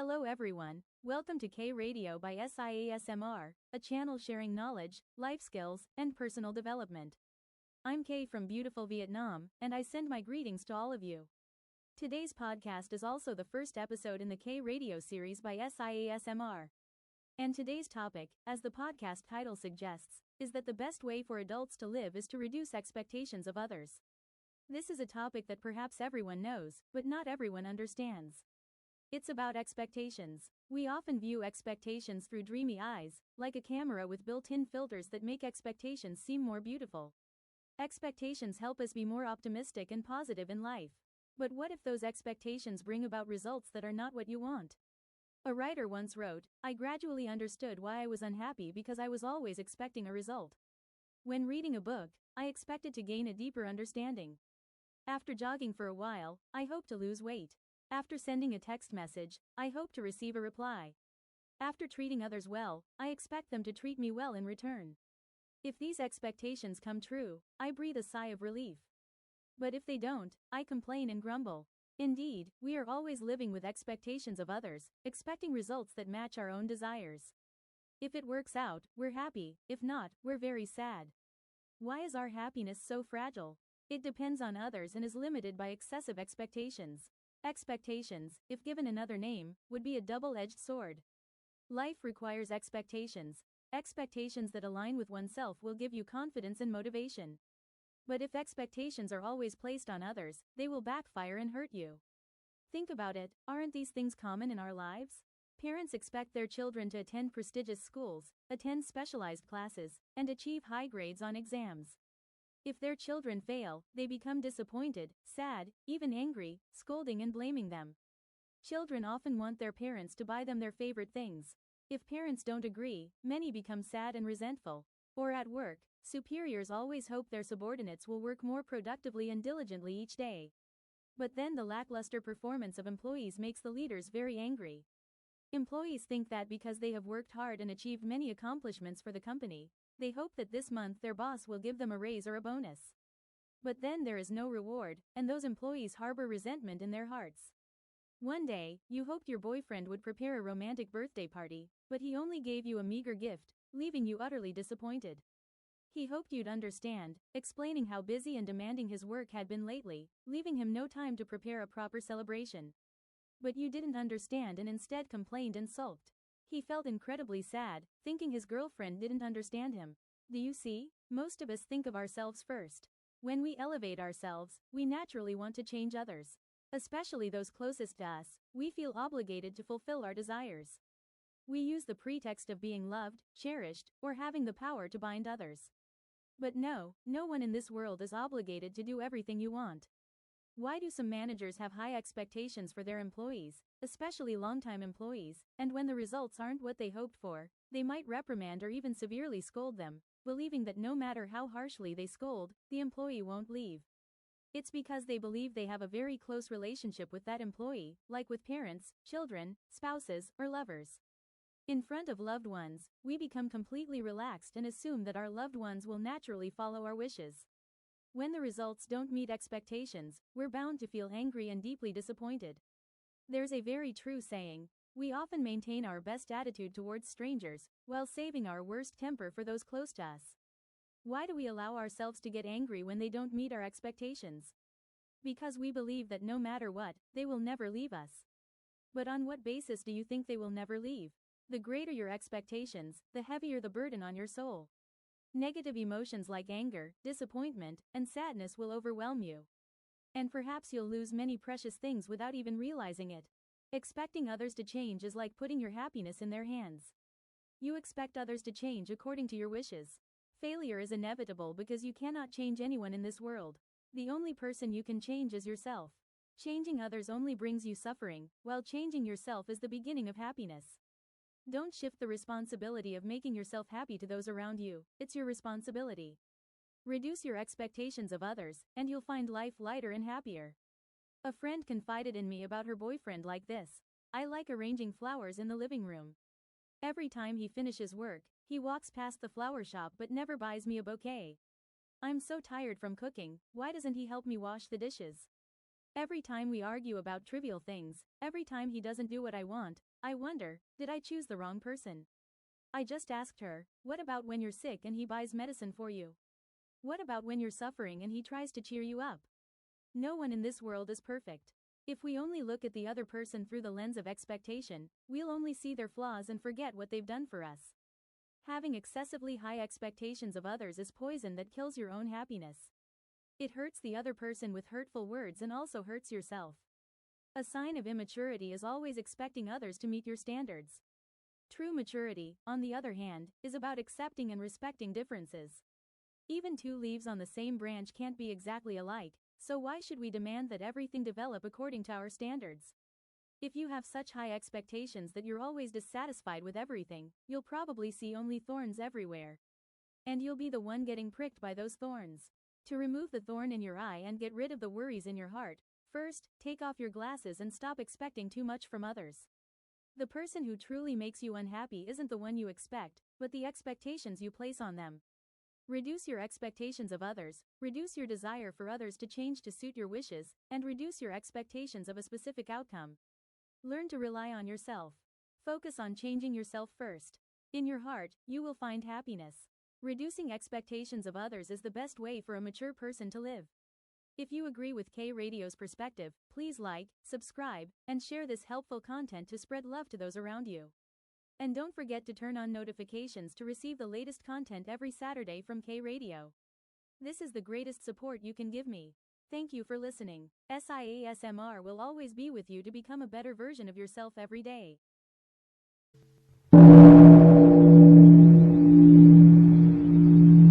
Hello everyone, welcome to 𝙎𝙄 by 𝙎𝙎, a channel sharing knowledge, life skills, and personal development. I'm Kay from beautiful Vietnam, and I send my greetings to all of you. Today's podcast is also the first episode in the 𝙎𝙄 series by 𝙎𝙎. And today's topic, as the podcast title suggests, is that the best way for adults to live is to reduce expectations of others. This is a topic that perhaps everyone knows, but not everyone understands. It's about expectations. We often view expectations through dreamy eyes, like a camera with built-in filters that make expectations seem more beautiful. Expectations help us be more optimistic and positive in life. But what if those expectations bring about results that are not what you want? A writer once wrote, "I gradually understood why I was unhappy because I was always expecting a result. When reading a book, I expected to gain a deeper understanding. After jogging for a while, I hoped to lose weight. After sending a text message, I hope to receive a reply. After treating others well, I expect them to treat me well in return. If these expectations come true, I breathe a sigh of relief. But if they don't, I complain and grumble." Indeed, we are always living with expectations of others, expecting results that match our own desires. If it works out, we're happy; if not, we're very sad. Why is our happiness so fragile? It depends on others and is limited by excessive expectations. Expectations, if given another name, would be a double-edged sword. Life requires expectations. Expectations that align with oneself will give you confidence and motivation. But if expectations are always placed on others, they will backfire and hurt you. Think about it, aren't these things common in our lives? Parents expect their children to attend prestigious schools, attend specialized classes, and achieve high grades on exams. If their children fail, they become disappointed, sad, even angry, scolding and blaming them. Children often want their parents to buy them their favorite things. If parents don't agree, many become sad and resentful. Or at work, superiors always hope their subordinates will work more productively and diligently each day. But then the lackluster performance of employees makes the leaders very angry. Employees think that because they have worked hard and achieved many accomplishments for the company, they hope that this month their boss will give them a raise or a bonus. But then there is no reward, and those employees harbor resentment in their hearts. One day, you hoped your boyfriend would prepare a romantic birthday party, but he only gave you a meager gift, leaving you utterly disappointed. He hoped you'd understand, explaining how busy and demanding his work had been lately, leaving him no time to prepare a proper celebration. But you didn't understand and instead complained and sulked. He felt incredibly sad, thinking his girlfriend didn't understand him. Do you see? Most of us think of ourselves first. When we elevate ourselves, we naturally want to change others. Especially those closest to us, we feel obligated to fulfill our desires. We use the pretext of being loved, cherished, or having the power to bind others. But no one in this world is obligated to do everything you want. Why do some managers have high expectations for their employees, especially longtime employees, and when the results aren't what they hoped for, they might reprimand or even severely scold them, believing that no matter how harshly they scold, the employee won't leave? It's because they believe they have a very close relationship with that employee, like with parents, children, spouses, or lovers. In front of loved ones, we become completely relaxed and assume that our loved ones will naturally follow our wishes. When the results don't meet expectations, we're bound to feel angry and deeply disappointed. There's a very true saying: we often maintain our best attitude towards strangers, while saving our worst temper for those close to us. Why do we allow ourselves to get angry when they don't meet our expectations? Because we believe that no matter what, they will never leave us. But on what basis do you think they will never leave? The greater your expectations, the heavier the burden on your soul. Negative emotions like anger, disappointment, and sadness will overwhelm you. And perhaps you'll lose many precious things without even realizing it. Expecting others to change is like putting your happiness in their hands. You expect others to change according to your wishes. Failure is inevitable because you cannot change anyone in this world. The only person you can change is yourself. Changing others only brings you suffering, while changing yourself is the beginning of happiness. Don't shift the responsibility of making yourself happy to those around you; it's your responsibility. Reduce your expectations of others, and you'll find life lighter and happier. A friend confided in me about her boyfriend like this: "I like arranging flowers in the living room. Every time he finishes work, he walks past the flower shop but never buys me a bouquet. I'm so tired from cooking, why doesn't he help me wash the dishes? Every time we argue about trivial things, every time he doesn't do what I want, I wonder, did I choose the wrong person? I just asked her, what about when you're sick and he buys medicine for you? What about when you're suffering and he tries to cheer you up? No one in this world is perfect. If we only look at the other person through the lens of expectation, we'll only see their flaws and forget what they've done for us. Having excessively high expectations of others is poison that kills your own happiness. It hurts the other person with hurtful words and also hurts yourself. A sign of immaturity is always expecting others to meet your standards. True maturity, on the other hand, is about accepting and respecting differences. Even two leaves on the same branch can't be exactly alike, so why should we demand that everything develop according to our standards? If you have such high expectations that you're always dissatisfied with everything, you'll probably see only thorns everywhere. And you'll be the one getting pricked by those thorns. To remove the thorn in your eye and get rid of the worries in your heart, first, take off your glasses and stop expecting too much from others. The person who truly makes you unhappy isn't the one you expect, but the expectations you place on them. Reduce your expectations of others, reduce your desire for others to change to suit your wishes, and reduce your expectations of a specific outcome. Learn to rely on yourself. Focus on changing yourself first. In your heart, you will find happiness. Reducing expectations of others is the best way for a mature person to live. If you agree with K Radio's perspective, please like, subscribe, and share this helpful content to spread love to those around you. And don't forget to turn on notifications to receive the latest content every Saturday from K Radio. This is the greatest support you can give me. Thank you for listening. 𝙎𝙎 will always be with you to become a better version of yourself every day.